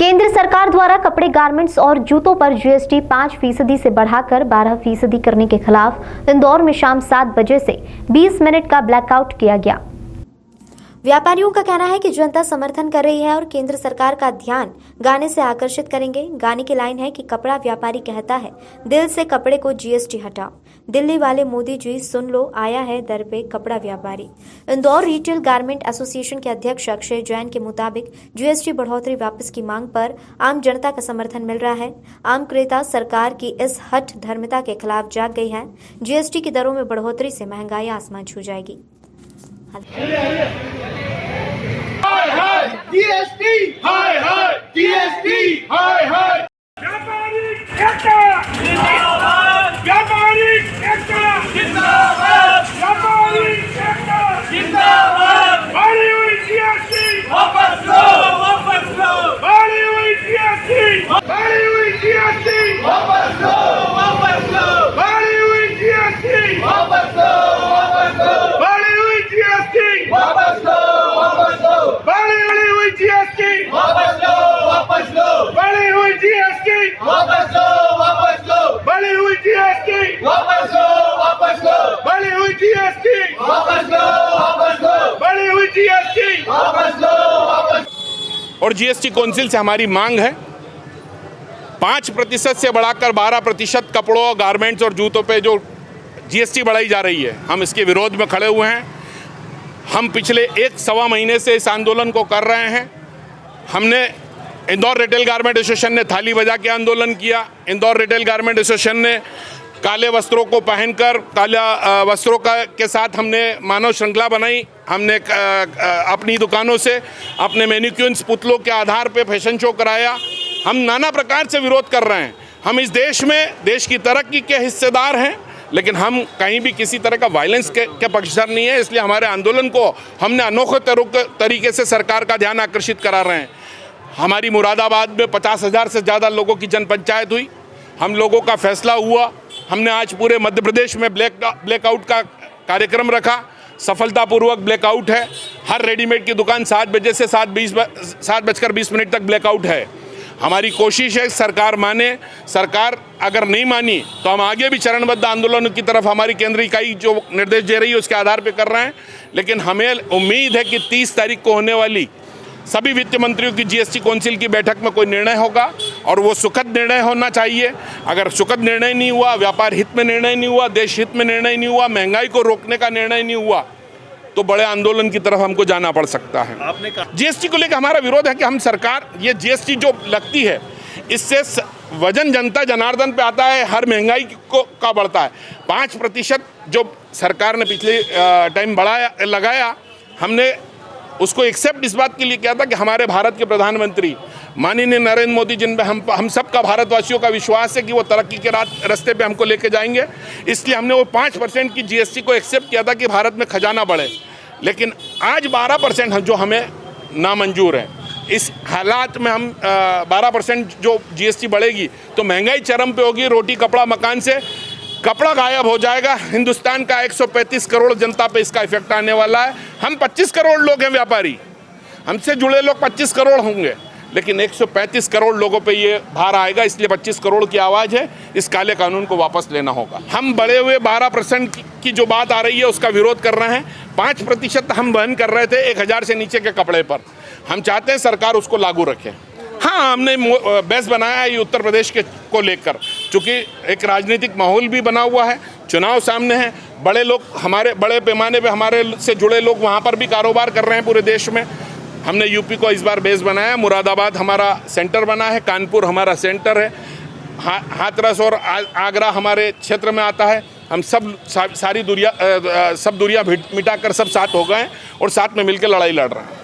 केंद्र सरकार द्वारा कपड़े, गारमेंट्स और जूतों पर जीएसटी 5% से बढ़ाकर 12% करने के खिलाफ इंदौर में शाम 7 बजे से 20 मिनट का ब्लैकआउट किया गया। व्यापारियों का कहना है कि जनता समर्थन कर रही है और केंद्र सरकार का ध्यान गाने से आकर्षित करेंगे। गाने की लाइन है कि कपड़ा व्यापारी कहता है, दिल से कपड़े को जीएसटी हटाओ। दिल्ली वाले मोदी जी सुन लो, आया है दर पे कपड़ा व्यापारी। इंदौर रिटेल गारमेंट एसोसिएशन के अध्यक्ष अक्षय जैन के मुताबिक जीएसटी बढ़ोतरी वापस की मांग पर आम जनता का समर्थन मिल रहा है। आम क्रेता सरकार की इस हठ धर्मिता के खिलाफ जाग गई है। जीएसटी की दरों में बढ़ोतरी से महंगाई आसमान छू जाएगी। जीएसटी हाय हाय, जीएसटी हाय हाय। व्यापारी एकता जिंदाबाद, व्यापारी एकता जिंदाबाद, व्यापारी एकता जिंदाबाद। बढ़ी हुई जीएसटी वापस लो, वापस लो। बढ़ी हुई जीएसटी, बढ़ी हुई जीएसटी वापस लो, वापस लो। बढ़ी हुई जीएसटी वापस लो, वापस लो। बढ़ी हुई जीएसटी वापस लो, वापस लो। बढ़ी हुई जीएसटी वापस लो, वापस लो। बढ़ी हुई जीएसटी वापस लो, वापस लो। बढ़ी हुई जीएसटी वापस लो, वापस लो। बढ़ी हुई जीएसटी वापस लो, वापस लो। बढ़ी हुई जीएसटी वापस लो, वापस। और जीएसटी काउंसिल से हमारी मांग है 5% से बढ़ाकर 12% कपड़ों, गारमेंट्स और जूतों पे जो जीएसटी बढ़ाई जा रही है, हम इसके विरोध में खड़े हुए हैं। हम पिछले 1-1.25 महीने से इस आंदोलन को कर रहे हैं। हमने इंदौर रिटेल गारमेंट एसोसिएशन ने थाली बजा के आंदोलन किया। इंदौर रिटेल गारमेंट एसोसिएशन ने काले वस्त्रों को पहनकर, काला वस्त्रों के साथ हमने मानव श्रृंखला बनाई। हमने अपनी दुकानों से अपने मैनिक्विन्स पुतलों के आधार पे फैशन शो कराया। हम नाना प्रकार से विरोध कर रहे हैं। हम इस देश में देश की तरक्की के हिस्सेदार हैं, लेकिन हम कहीं भी किसी तरह का वायलेंस के पक्षधर नहीं है। इसलिए हमारे आंदोलन को हमने अनोखे तरीके से सरकार का ध्यान आकर्षित करा रहे हैं। हमारी मुरादाबाद में 50,000 से ज़्यादा लोगों की जनपंचायत हुई। हम लोगों का फैसला हुआ। हमने आज पूरे मध्य प्रदेश में ब्लैकआउट का कार्यक्रम रखा। सफलतापूर्वक ब्लैकआउट है। हर रेडीमेड की दुकान 7 बजे से 7:20 तक ब्लैकआउट है। हमारी कोशिश है सरकार माने। सरकार अगर नहीं मानी तो हम आगे भी चरणबद्ध आंदोलन की तरफ हमारी केंद्रीय इकाई जो निर्देश दे रही है उसके आधार पर कर रहे हैं। लेकिन हमें उम्मीद है कि 30 तारीख को होने वाली सभी वित्त मंत्रियों की जीएसटी काउंसिल की बैठक में कोई निर्णय होगा और वो सुखद निर्णय होना चाहिए। अगर सुखद निर्णय नहीं हुआ, व्यापार हित में निर्णय नहीं हुआ, देश हित में निर्णय नहीं हुआ, महंगाई को रोकने का निर्णय नहीं हुआ, तो बड़े आंदोलन की तरफ हमको जाना पड़ सकता है। आपने कहा जीएसटी को लेकर हमारा विरोध है कि हम सरकार ये जीएसटी जो लगती है इससे वजन जनता जनार्दन पे आता है, हर महंगाई का बढ़ता है। 5% जो सरकार ने पिछले टाइम लगाया, हमने उसको एक्सेप्ट इस बात के लिए किया था कि हमारे भारत के प्रधानमंत्री माननीय नरेंद्र मोदी जिन पे हम सबका भारतवासियों का विश्वास है कि वो तरक्की के रास्ते पे हमको लेके जाएंगे। इसलिए हमने वो 5% की जीएसटी को एक्सेप्ट किया था कि भारत में खजाना बढ़े। लेकिन आज 12% जो हमें नामंजूर है। इस हालात में हम 12% जो जीएसटी बढ़ेगी तो महंगाई चरम पे होगी। रोटी कपड़ा मकान से कपड़ा गायब हो जाएगा। हिंदुस्तान का 135 करोड़ जनता पे इसका इफेक्ट आने वाला है। हम 25 करोड़ लोग हैं व्यापारी, हमसे जुड़े लोग 25 करोड़ होंगे, लेकिन 135 करोड़ लोगों पे ये भार आएगा। इसलिए 25 करोड़ की आवाज़ है, इस काले कानून को वापस लेना होगा। हम बढ़े हुए 12% की जो बात आ रही है उसका विरोध कर रहे हैं। 5% हम वहन कर रहे थे 1000 से नीचे के कपड़े पर। हम चाहते हैं सरकार उसको लागू रखे। हाँ, हमने बेस बनाया है ये उत्तर प्रदेश को लेकर, चूँकि एक राजनीतिक माहौल भी बना हुआ है, चुनाव सामने है। बड़े लोग हमारे बड़े पैमाने पे हमारे से जुड़े लोग वहाँ पर भी कारोबार कर रहे हैं पूरे देश में। हमने यूपी को इस बार बेस बनाया। मुरादाबाद हमारा सेंटर बना है, कानपुर हमारा सेंटर है, हाथरस और आगरा हमारे क्षेत्र में आता है। हम सब दूरियां मिटाकर सब साथ हो गए और साथ में मिलकर लड़ाई लड़ रहे हैं।